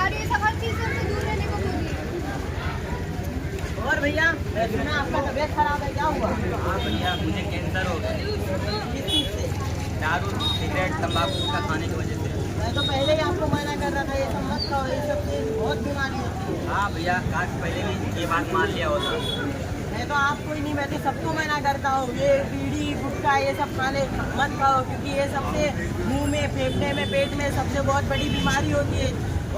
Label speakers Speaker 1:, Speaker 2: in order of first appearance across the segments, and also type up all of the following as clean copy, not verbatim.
Speaker 1: और ये सब हर चीज से उनसे दूर रहने को बोलिए।
Speaker 2: और भैया सुना आपका तबीयत खराब है, क्या हुआ?
Speaker 3: हाँ भैया, मुझे कैंसर हो गया।
Speaker 2: किस चीज से?
Speaker 3: दारू, सिगरेट, तंबाकू का खाने की वजह से।
Speaker 2: मैं तो पहले ही आपको मना कर रहा था, ये सब मत खाओ, ये सब से बहुत बीमारी होती है।
Speaker 3: हाँ भैया, काश पहले भी ये बात मान लिया होता।
Speaker 2: मैं तो आपको ही नहीं, मैं तो सबको मना करता हूँ, ये बीड़ी गुटखा ये सब खाने मत खाओ, क्योंकि ये सबसे मुंह में, फेफड़े में, पेट में सबसे बहुत बड़ी बीमारी होती है,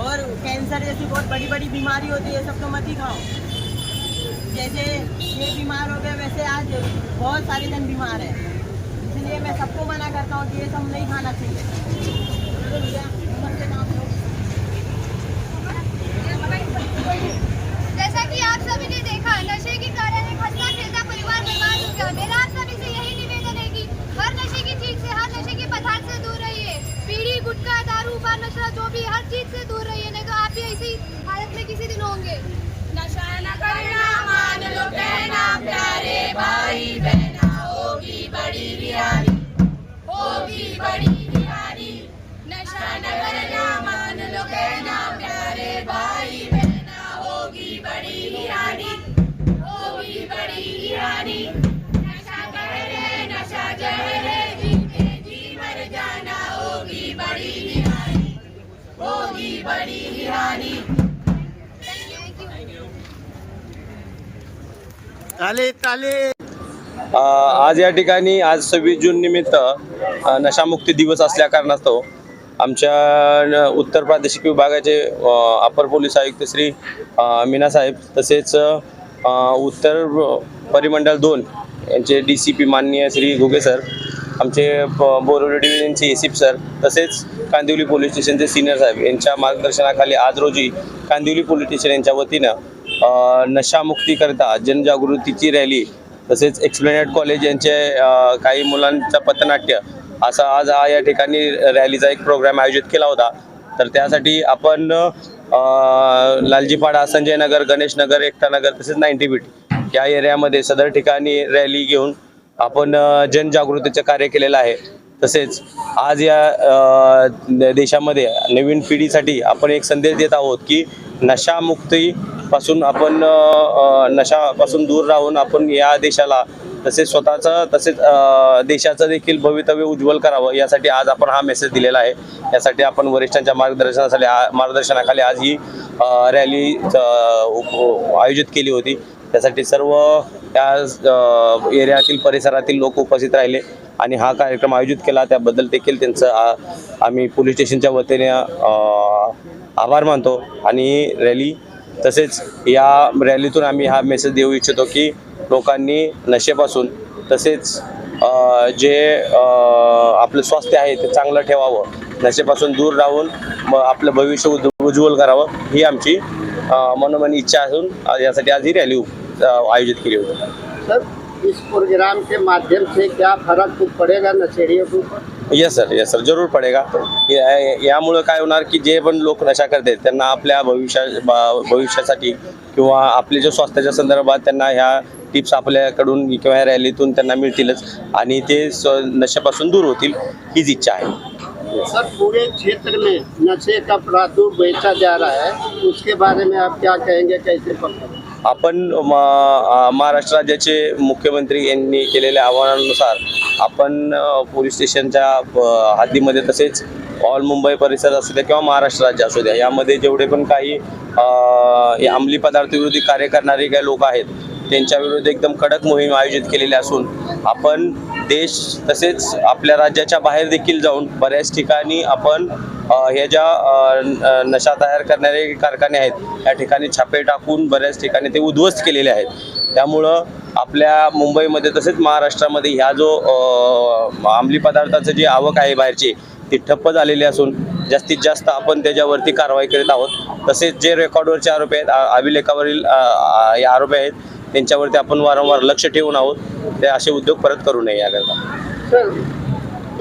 Speaker 2: और कैंसर जैसी बहुत बड़ी बड़ी बीमारी होती है, ये सब तो मत ही खाओ। जैसे ये बीमार हो गए वैसे आज बहुत सारे जन बीमार हैं, इसलिए मैं सबको मना करता हूँ कि ये सब नहीं खाना चाहिए। चलो भैया, नमस्ते, काम लो।
Speaker 1: जैसा कि आप सभी ने देखा, नशे के कारण एक हंसता खेलता परिवार बर्बाद हो गया। मेरा आप सभी से यही निवेदन है कि हर नशे की चीज से, हर नशे के पदार्थ से दूर रहिए। बीड़ी गुटखा दारू पान नशा जो भी, हर चीज से दूर रहिए, नहीं तो आप भी ऐसी हालत में किसी दिन होंगे।
Speaker 4: नशा न करना, मान लो कहना, प्यारे भाई बहना, होगी बड़ी वीरानी, होगी बड़ी वीरानी। नशा न करना, मान लो कहना, प्यारे भाई बहना, होगी बड़ी वीरानी, होगी बड़ी वीरानी। नशा कहर है, नशा जहर है, जीते जी मर जाना, होगी बड़ी वीरानी, होगी बड़ी वीरानी।
Speaker 5: आज या ठिकाणी आज 26 जून निमित्त नशामुक्ती दिवस असल्या कारणास्तव आमच्या उत्तर प्रादेशिक विभागाचे अपर पोलीस आयुक्त श्री मीना साहेब, तसेच उत्तर परिमंडल 2 यांचे DCP माननीय श्री घुगे सर, आमचे बोरिवली डिव्हिजनचे ACP सर, तसेच कांदिवली पोलीस स्टेशनचे सिनियर साहेब यांच्या मार्गदर्शनाखाली आज रोजी कांदिवली पोलीस स्टेशन यांच्या वतीनं नशामुक्तीकरिता जनजागृतीची रॅली, तसेच एक्सप्लेनेड कॉलेज यांचे काही मुलांचं पथनाट्य असा आज या ठिकाणी रॅलीचा एक प्रोग्राम आयोजित केला होता। तर त्यासाठी आपण लालजीपाडा, संजय नगर, गणेश नगर, एकता नगर तसेच 90 फीट या एरियामध्ये सदर ठिकाणी रॅली घेऊन आपण जनजागृतीचे कार्य केलेलं आहे। तसेच आज या देशामध्ये नवीन पिढीसाठी आपण एक संदेश देत आहोत की नशामुक्ती पासून आपण नशापासून दूर राहून आपण या देशाला तसेच स्वतःचं तसेच देशाचं देखील भवितव्य उज्ज्वल करावं, यासाठी आज आपण हा मेसेज दिलेला आहे। यासाठी आपण वरिष्ठांच्या मार्गदर्शनाखाली आज ही रॅली आयोजित केली होती। त्यासाठी सर्व या एरियातील परिसरातील लोक उपस्थित राहिले आणि हा कार्यक्रम आयोजित केला, त्याबद्दल देखील त्यांचं आम्ही पोलीस स्टेशनच्या वतीने आभार मानतो। आणि रॅली तसेच या रॅलीतून आम्ही हा मेसेज देऊ इच्छितो की लोकांनी नशेपासून तसेच जे आपलं स्वास्थ्य आहे ते चांगलं ठेवावं, नशेपासून दूर राहून आपलं भविष्य उज्ज्वल करावं, ही आमची मनोमनी इच्छा असून यासाठी आज ही रॅली आयोजित केली होती।
Speaker 6: सर, इस प्रोग्राम के माध्यम से क्या फर्क कुछ पड़ेगा नशेड़ियों के ऊपर?
Speaker 5: यस सर, जरूर पडेगा। यामुळे काय होणार की जे पण लोक नशा करतात त्यांना आपल्या भविष्यासाठी किंवा आपले जो स्वास्थ्याच्या संदर्भात त्यांना ह्या टिप्स आपल्याकडून किंवा ह्या रॅलीतून त्यांना मिळतीलच आणि ते नशेपासून दूर होतील, हीच इच्छा आहे।
Speaker 6: सर, पूरे क्षेत्र में नशे का प्रादुर्भाव बढ़ता जा रहा है, उसके बारे में आप क्या कहेंगे, कैसे पकड़?
Speaker 5: आपण महाराष्ट्र राज्याचे मुख्यमंत्री यांनी केलेल्या आवाहनानुसार आपण पोलीस स्टेशनच्या हद्दीमध्ये तसेच ऑल मुंबई परिसर असू द्या किंवा महाराष्ट्र राज्य असू द्या, यामध्ये जेवढे पण काही अंमली पदार्थ विरोधी कार्य करणारे काही लोक आहेत त्यांच्या विरुद्ध एकदम कडक मोहीम आयोजित केलेली असून आपण देश तसेच आपल्या राज्याच्या बाहेर देखील जाऊन बऱ्याच ठिकाणी आपण ह्या ज्या नशा तयार करणारे कारखाने आहेत या ठिकाणी छापे टाकून बऱ्याच ठिकाणी ते उद्ध्वस्त केलेले आहेत। त्यामुळं आपल्या मुंबईमध्ये तसेच महाराष्ट्रामध्ये ह्या जो अंमली पदार्थाचं जी आवक आहे बाहेरची ती ठप्प झालेली असून जास्तीत जास्त आपण त्याच्यावरती कारवाई करीत आहोत। तसेच जे रेकॉर्डवरचे आरोपी आहेत, अभिलेखावरील हे आरोपी आहेत, त्यांच्यावरती आपण वारंवार लक्ष ठेवून आहोत, ते असे उद्योग परत करू नये याकरता।
Speaker 6: सर,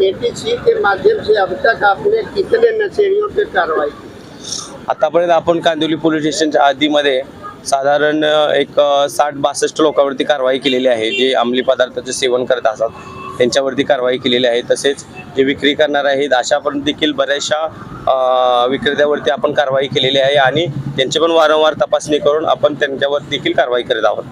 Speaker 6: APC के माध्यम से अब तक आपने कितने नशेड़ियों पे कार्रवाई की?
Speaker 5: आतापर्यंत आपण कांदिवली पोलीस स्टेशनच्या हद्दीमध्ये साधारण एक 60-62 लोकांवरती कारवाई केलेली आहे जे अंमली पदार्थाचे सेवन करत असतात। त्यांच्यावरती कारवाई केलेली आहे. तसेच जे विक्री करणार आहेत अशापर्यंत देखील बऱ्याचशा विक्रेत्यावरती आपण कारवाई केलेली आहे आणि त्यांची पण वारंवार तपासणी करून आपण त्यांच्यावर देखील कारवाई करत आहोत.